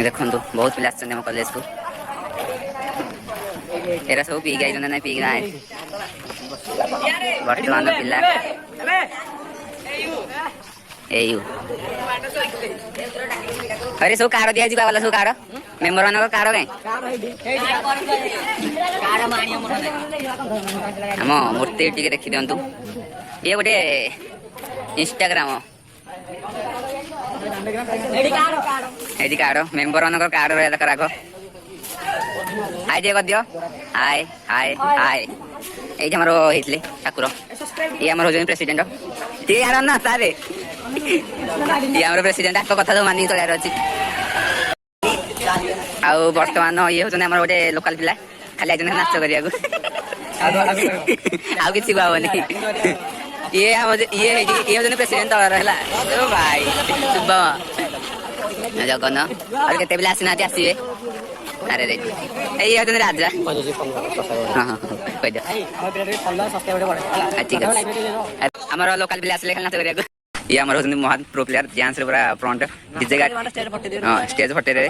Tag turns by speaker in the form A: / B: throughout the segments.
A: देखो बहुत पिला आम कॉलेज को एरा सब पी गई ना पी ना बर्तमान पिला अरे सब कार दिया जी वाला सब कार मेम्बर मान कार कहीं आम मूर्ति टी देखी दिंतु ये गोटे इंस्टाग्राम एडी कार्ड मेम्बर मान कार्ड रहा दरकार आग हाय दिए कर दियो हाय हाय हाय ये आमर होते ठाकुर ये आम हो प्रेसिडेंट ये यार ना तारे ये आम प्रेसिडेंट आपको कथा सब मानिक चलार अच्छी आउ बर्तमान ये होते आम गोटे लोकाल पिला खाली आज नाच करा आउ कि कहनी ये ये होते प्रेसिडेंट दल रहा भाई शुभम जगन और केते पिला आसी ना आसवे अरे रे ये होते राजा हाँ हाँ कह दिया ठीक है आम लोकाल पिला आसले खाली नाच करा ये आम होती महान प्रो प्लेयर डांस पूरा फ्रंट डीजे गाड़ी हाँ स्टेज फटे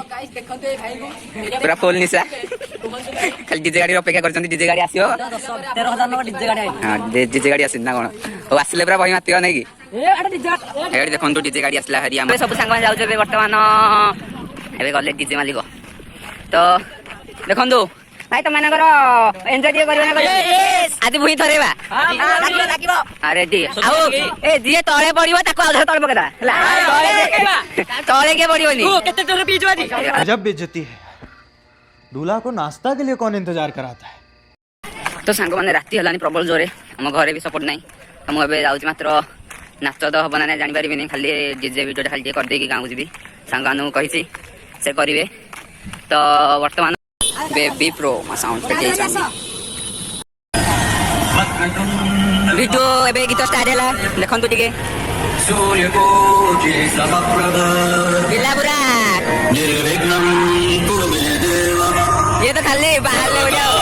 A: पूरा फुल निशा खाली डीजे गाड़ी अपेक्षा कर डीजे गाड़ी आसो हाँ डीजे गाड़ी आसी ना कौन आसिले पूरा बही मात नहीं कि देखो डीजे गाड़ी आसला हरी आम सब सांग जाऊे बर्तमान ए गले डीजे मालिक तो देखो भाई तुम मानकर एंजॉय टिके करबे ना आज भूई थरेबा अरे दी आउ ए दिए तळे पड़िबो ताको आधर तळे पकेदा हला तळे के पड़िबोनी तू केते तोरे पीजो आदि
B: गजब बेइज्जती है दूल्हा को नाश्ता के लिए कौन इंतजार कराता है
A: तो सांग माने राती हलानी प्रबल जोरे हम घरे भी सपोर्ट नहीं हम एबे जाउची मात्र नाच तो हबना ना जानि परिबे नहीं खाली डीजे वीडियो खाली कर दे की गाँव जीबी सांगानु कहिछि से करिवे तो वर्तमान बेबी प्रो साउंड पे वीडियो एबे गीत स्टार्ट हैला देखंतु टिके बिल्ला पूरा ये तो खाली बाहर ले जाओ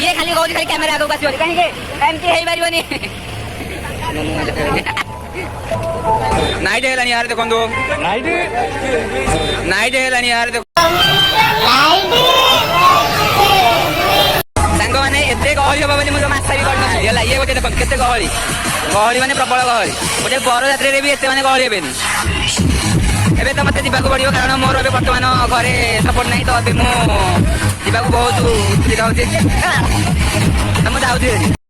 A: ये खाली खाली कैमेरा आगे आसो कहीं एमती हो पारनी नाइट है यार देखो नाइट है यार देखो सांग मैंने एत गहली हम बोली मुझे आशा भी करना ये गोटे देख के गहली गहली मैंने प्रबल गहली गोटे बरजात्रे भी एत मैंने गहली हे एबे तो मत जावाक पड़ो कारण मोर ए बर्तमान घरे सपोर्ट नहीं तो अभी मुझे बहुत सुविधा हो